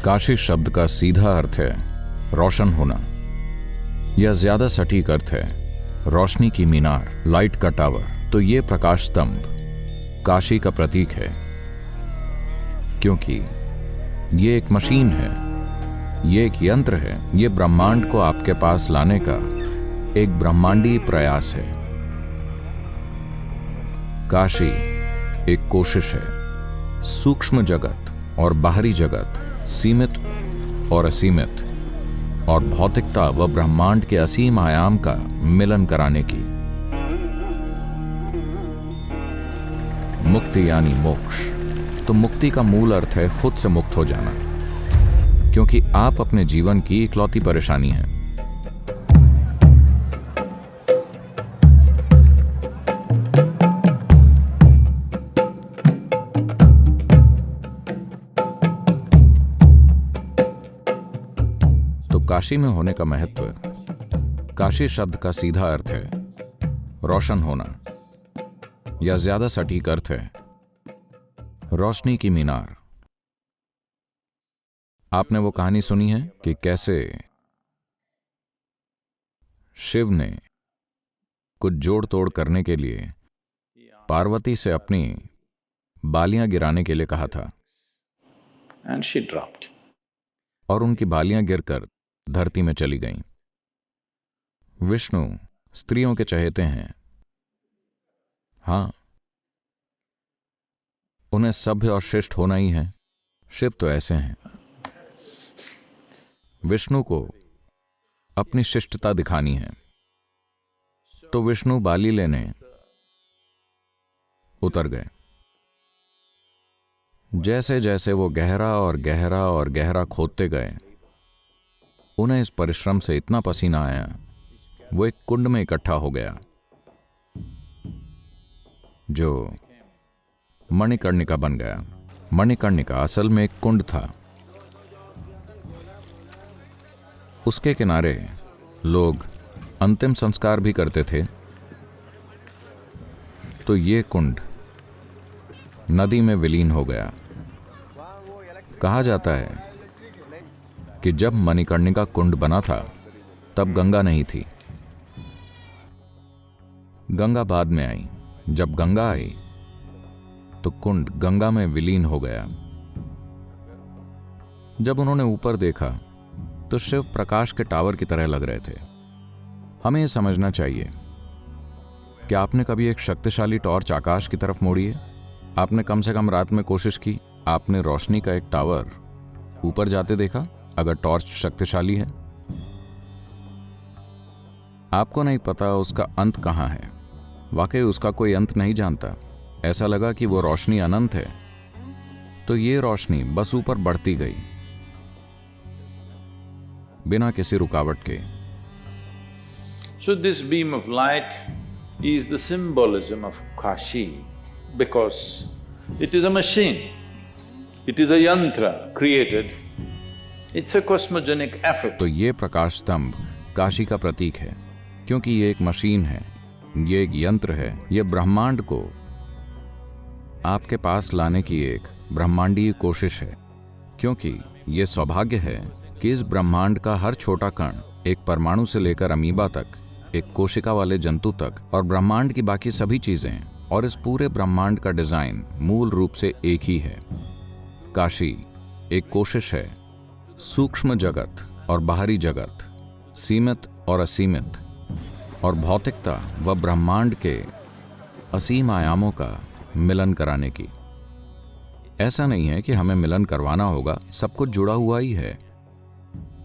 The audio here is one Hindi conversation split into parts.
काशी शब्द का सीधा अर्थ है रोशन होना, या ज्यादा सटीक अर्थ है रोशनी की मीनार, लाइट का टावर। तो ये प्रकाश स्तंभ काशी का प्रतीक है, क्योंकि ये एक मशीन है, ये एक यंत्र है, ये ब्रह्मांड को आपके पास लाने का एक ब्रह्मांडीय प्रयास है। काशी एक कोशिश है, सूक्ष्म जगत और बाहरी जगत, सीमित और असीमित, और भौतिकता व ब्रह्मांड के असीम आयाम का मिलन कराने की। मुक्ति यानी मोक्ष। तो मुक्ति का मूल अर्थ है खुद से मुक्त हो जाना, क्योंकि आप अपने जीवन की इकलौती परेशानी हैं। तो काशी में होने का महत्व। काशी शब्द का सीधा अर्थ है रोशन होना, या ज्यादा सटीक अर्थ है रोशनी की मीनार। आपने वो कहानी सुनी है कि कैसे शिव ने कुछ जोड़ तोड़ करने के लिए पार्वती से अपनी बालियां गिराने के लिए कहा था, and she dropped. और उनकी बालियां गिरकर धरती में चली गईं। विष्णु स्त्रियों के चहेते हैं, हां, उन्हें सभ्य और शिष्ट होना ही है। शिव तो ऐसे हैं। विष्णु को अपनी शिष्टता दिखानी है, तो विष्णु बाली लेने उतर गए। जैसे जैसे वो गहरा और गहरा और गहरा खोदते गए, उन्हें इस परिश्रम से इतना पसीना आया, वो एक कुंड में इकट्ठा हो गया, जो मणिकर्णिका बन गया। मणिकर्णिका असल में एक कुंड था। उसके किनारे लोग अंतिम संस्कार भी करते थे। तो ये कुंड नदी में विलीन हो गया। कहा जाता है कि जब मणिकर्णिका कुंड बना था, तब गंगा नहीं थी। गंगा बाद में आई। जब गंगा आई तो कुंड गंगा में विलीन हो गया। जब उन्होंने ऊपर देखा तो शिव प्रकाश के टावर की तरह लग रहे थे। हमें यह समझना चाहिए कि आपने कभी एक शक्तिशाली टॉर्च आकाश की तरफ मोड़ी है? आपने कम से कम रात में कोशिश की, आपने रोशनी का एक टावर ऊपर जाते देखा? अगर टॉर्च शक्तिशाली है, आपको नहीं पता उसका अंत कहां है। वाकई उसका कोई अंत नहीं जानता। ऐसा लगा कि वो रोशनी अनंत है, तो ये रोशनी बस ऊपर बढ़ती गई बिना किसी रुकावट के। So this beam of light is the symbolism of Kashi because it is a machine, it is a yantra created, it's a cosmogenic effort. तो ये प्रकाश स्तंभ काशी का प्रतीक है, क्योंकि ये एक मशीन है, ये एक यंत्र है, ये ब्रह्मांड को आपके पास लाने की एक ब्रह्मांडीय कोशिश है। क्योंकि ये सौभाग्य है कि इस ब्रह्मांड का हर छोटा कण, एक परमाणु से लेकर अमीबा तक, एक कोशिका वाले जंतु तक, और ब्रह्मांड की बाकी सभी चीजें और इस पूरे ब्रह्मांड का डिजाइन मूल रूप से एक ही है। काशी एक कोशिश है, सूक्ष्म जगत और बाहरी जगत, सीमित और असीमित, और भौतिकता व ब्रह्मांड के असीम आयामों का मिलन कराने की। ऐसा नहीं है कि हमें मिलन करवाना होगा, सब कुछ जुड़ा हुआ ही है।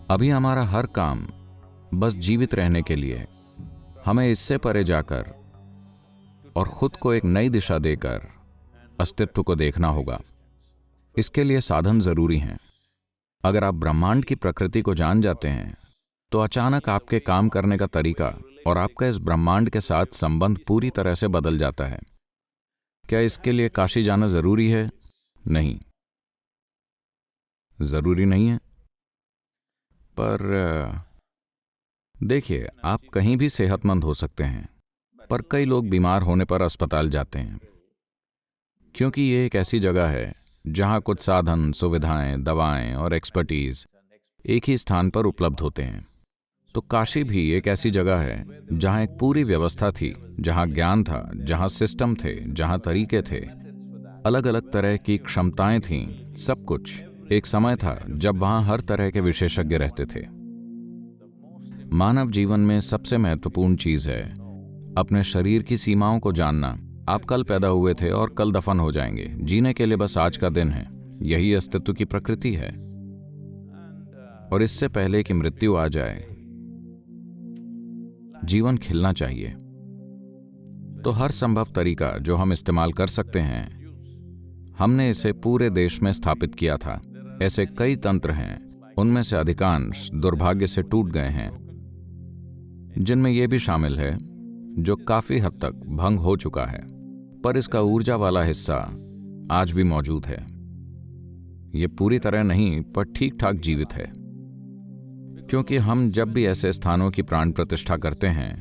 अभी हमारा हर काम बस जीवित रहने के लिए है। हमें इससे परे जाकर और खुद को एक नई दिशा देकर अस्तित्व को देखना होगा। इसके लिए साधन जरूरी हैं। अगर आप ब्रह्मांड की प्रकृति को जान जाते हैं, तो अचानक आपके काम करने का तरीका और आपका इस ब्रह्मांड के साथ संबंध पूरी तरह से बदल जाता है। क्या इसके लिए काशी जाना जरूरी है? नहीं, जरूरी नहीं है। पर देखिए, आप कहीं भी सेहतमंद हो सकते हैं, पर कई लोग बीमार होने पर अस्पताल जाते हैं, क्योंकि ये एक ऐसी जगह है जहाँ कुछ साधन, सुविधाएं, दवाएं और एक्सपर्टीज एक ही स्थान पर उपलब्ध होते हैं। तो काशी भी एक ऐसी जगह है जहाँ एक पूरी व्यवस्था थी, जहाँ ज्ञान था, जहाँ सिस्टम थे, जहाँ तरीके थे, अलग अलग तरह की क्षमताएं थीं, सब कुछ। एक समय था जब वहाँ हर तरह के विशेषज्ञ रहते थे। मानव जीवन में सबसे महत्वपूर्ण चीज है अपने शरीर की सीमाओं को जानना। आप कल पैदा हुए थे और कल दफन हो जाएंगे। जीने के लिए बस आज का दिन है। यही अस्तित्व की प्रकृति है। और इससे पहले कि मृत्यु आ जाए, जीवन खिलना चाहिए। तो हर संभव तरीका जो हम इस्तेमाल कर सकते हैं, हमने इसे पूरे देश में स्थापित किया था। ऐसे कई तंत्र हैं, उनमें से अधिकांश दुर्भाग्य से टूट गए हैं, जिनमें यह भी शामिल है जो काफी हद तक भंग हो चुका है, पर इसका ऊर्जा वाला हिस्सा आज भी मौजूद है। यह पूरी तरह नहीं, पर ठीक ठाक जीवित है। क्योंकि हम जब भी ऐसे स्थानों की प्राण प्रतिष्ठा करते हैं,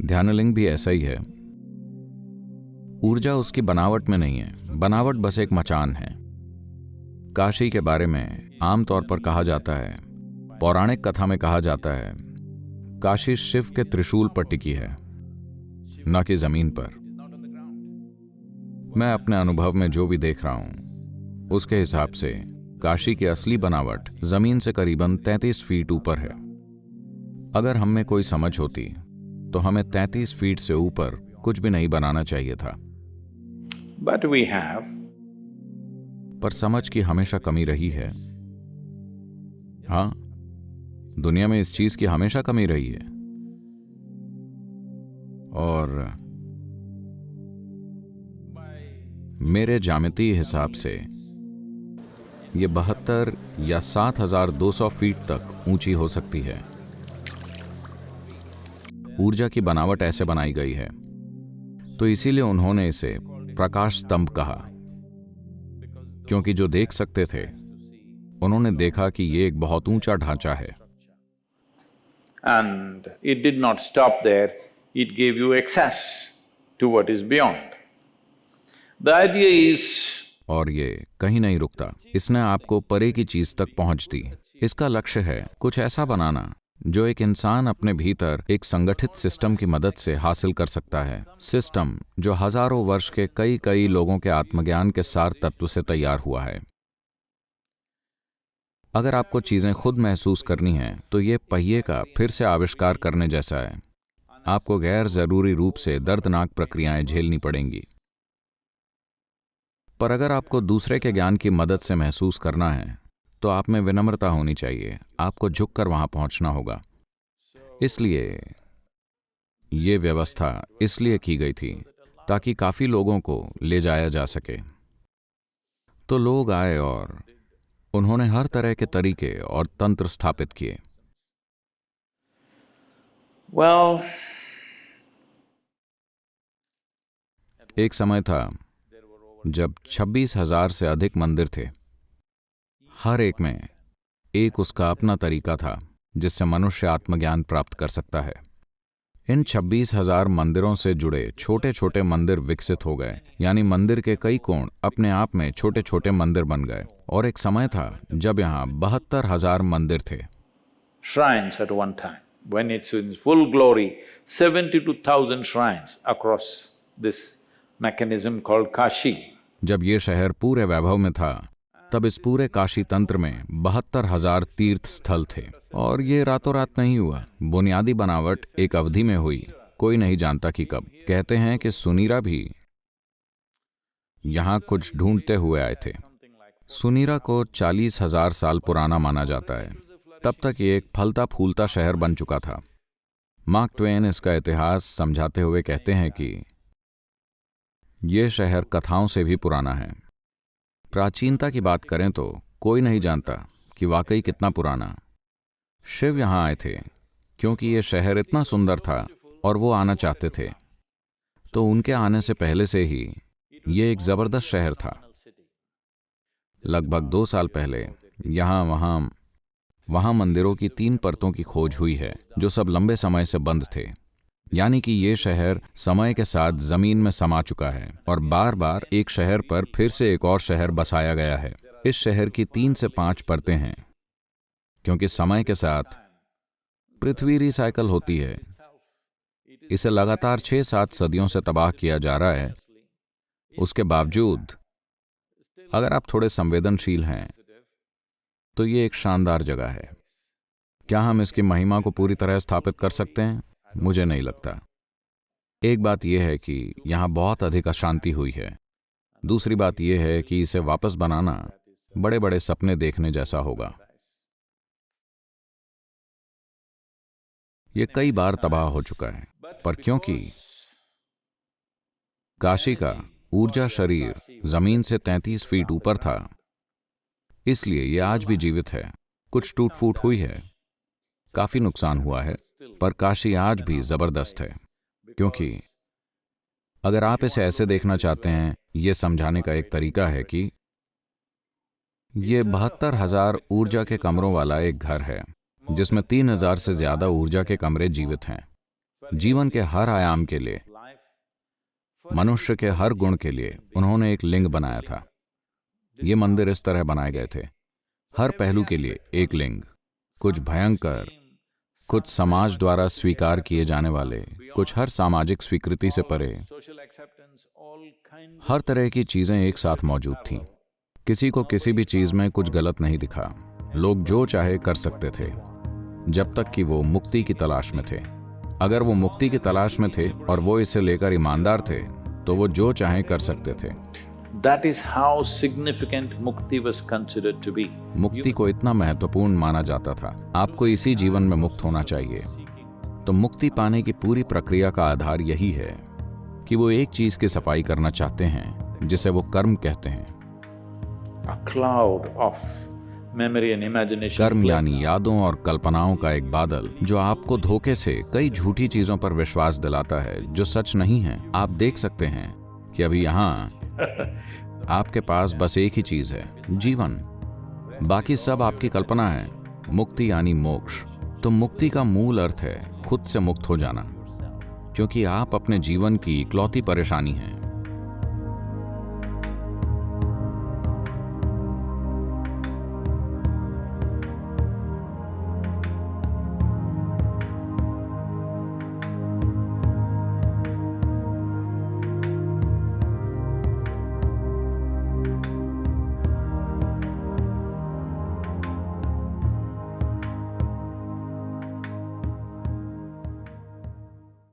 ध्यानलिंग भी ऐसा ही है। ऊर्जा उसकी बनावट में नहीं है, बनावट बस एक मचान है। काशी के बारे में आमतौर पर कहा जाता है, पौराणिक कथा में कहा जाता है, काशी शिव के त्रिशूल पर टिकी है, न कि जमीन पर। मैं अपने अनुभव में जो भी देख रहा हूं, उसके हिसाब से काशी की असली बनावट जमीन से करीबन 33 फीट ऊपर है। अगर हम में कोई समझ होती तो हमें 33 फीट से ऊपर कुछ भी नहीं बनाना चाहिए था। But we have. पर समझ की हमेशा कमी रही है। हाँ, दुनिया में इस चीज की हमेशा कमी रही है। और मेरे ज्यामितीय हिसाब से ये 72 या 7,200 फीट तक ऊंची हो सकती है। ऊर्जा की बनावट ऐसे बनाई गई है, तो इसीलिए उन्होंने इसे प्रकाश स्तंभ कहा, क्योंकि जो देख सकते थे उन्होंने देखा कि ये एक बहुत ऊंचा ढांचा है। And it did not stop there, it gave you access to what is beyond. The idea is… और ये कहीं नहीं रुकता, इसने आपको परे की चीज तक पहुंच दी। इसका लक्ष्य है कुछ ऐसा बनाना जो एक इंसान अपने भीतर एक संगठित सिस्टम की मदद से हासिल कर सकता है। सिस्टम जो हजारों वर्ष के कई लोगों के आत्मज्ञान के सार तत्व से तैयार हुआ है। अगर आपको चीजें खुद महसूस करनी हैं, तो ये पहिए का फिर से आविष्कार करने जैसा है। आपको गैर जरूरी रूप से दर्दनाक प्रक्रियाएं झेलनी पड़ेंगी। पर अगर आपको दूसरे के ज्ञान की मदद से महसूस करना है, तो आप में विनम्रता होनी चाहिए। आपको झुककर वहां पहुंचना होगा। इसलिए ये व्यवस्था इसलिए की गई थी ताकि काफी लोगों को ले जाया जा सके। तो लोग आए और उन्होंने हर तरह के तरीके और तंत्र स्थापित किए। Well, एक समय था जब 26,000 से अधिक मंदिर थे। हर एक में एक उसका अपना तरीका था जिससे मनुष्य आत्मज्ञान प्राप्त कर सकता है। इन 26,000 मंदिरों से जुड़े छोटे छोटे मंदिर विकसित हो गए, यानी मंदिर के कई कोण अपने आप में छोटे छोटे मंदिर बन गए। और एक समय था जब यहाँ 72,000 मंदिर थे। shrines at one time, when it's in full glory, 72,000 shrines across this mechanism called Kashi. जब ये शहर पूरे वैभव में था, तब इस पूरे काशी तंत्र में 72,000 तीर्थ स्थल थे। और ये रातों रात नहीं हुआ। बुनियादी बनावट एक अवधि में हुई, कोई नहीं जानता कि कब। कहते हैं कि सुनीरा भी यहां कुछ ढूंढते हुए आए थे। सुनीरा को 40,000 साल पुराना माना जाता है। तब तक ये एक फलता फूलता शहर बन चुका था। मार्क ट्वेन इसका इतिहास समझाते हुए कहते हैं कि ये शहर कथाओं से भी पुराना है। प्राचीनता की बात करें तो कोई नहीं जानता कि वाकई कितना पुराना। शिव यहां आए थे क्योंकि ये शहर इतना सुंदर था और वो आना चाहते थे। तो उनके आने से पहले से ही ये एक जबरदस्त शहर था। लगभग 2 साल पहले यहाँ वहाँ मंदिरों की 3 परतों की खोज हुई है, जो सब लंबे समय से बंद थे। यानी कि ये शहर समय के साथ जमीन में समा चुका है और बार बार एक शहर पर फिर से एक और शहर बसाया गया है। इस शहर की 3 से 5 परतें हैं, क्योंकि समय के साथ पृथ्वी रिसाइकल होती है। इसे लगातार 6-7 सदियों से तबाह किया जा रहा है। उसके बावजूद अगर आप थोड़े संवेदनशील हैं तो ये एक शानदार जगह है। क्या हम इसकी महिमा को पूरी तरह स्थापित कर सकते हैं? मुझे नहीं लगता। एक बात यह है कि यहां बहुत अधिक अशांति हुई है। दूसरी बात यह है कि इसे वापस बनाना बड़े बड़े सपने देखने जैसा होगा। यह कई बार तबाह हो चुका है, पर क्योंकि काशी का ऊर्जा शरीर जमीन से 33 फीट ऊपर था, इसलिए यह आज भी जीवित है। कुछ टूट फूट हुई है, काफी नुकसान हुआ है, पर काशी आज भी जबरदस्त है। क्योंकि अगर आप इसे ऐसे देखना चाहते हैं, यह समझाने का एक तरीका है कि यह 72,000 ऊर्जा के कमरों वाला एक घर है, जिसमें 3,000 से ज्यादा ऊर्जा के कमरे जीवित हैं। जीवन के हर आयाम के लिए, मनुष्य के हर गुण के लिए उन्होंने एक लिंग बनाया था। ये मंदिर इस तरह बनाए गए थे, हर पहलू के लिए एक लिंग। कुछ भयंकर, कुछ समाज द्वारा स्वीकार किए जाने वाले, कुछ हर सामाजिक स्वीकृति से परे। हर तरह की चीजें एक साथ मौजूद थीं। किसी को किसी भी चीज में कुछ गलत नहीं दिखा। लोग जो चाहे कर सकते थे, जब तक कि वो मुक्ति की तलाश में थे। अगर वो मुक्ति की तलाश में थे और वो इसे लेकर ईमानदार थे, तो वो जो चाहे कर सकते थे। That is how significant mukti was considered to be. मुक्ति को इतना महत्वपूर्ण माना जाता था। आपको इसी जीवन में मुक्त होना चाहिए। तो मुक्ति पाने की पूरी प्रक्रिया का आधार यही है कि वो एक चीज की सफाई करना चाहते हैं, जिसे वो कर्म कहते हैं। A cloud of memory and imagination. कर्म यानी यादों और कल्पनाओं का एक बादल, जो आपको धोखे से कई झूठी चीजों पर विश्वास दिलाता है जो सच नहीं है। आप देख सकते हैं कि अभी यहाँ आपके पास बस एक ही चीज है, जीवन। बाकी सब आपकी कल्पना है। मुक्ति यानी मोक्ष। तो मुक्ति का मूल अर्थ है खुद से मुक्त हो जाना, क्योंकि आप अपने जीवन की इकलौती परेशानी हैं।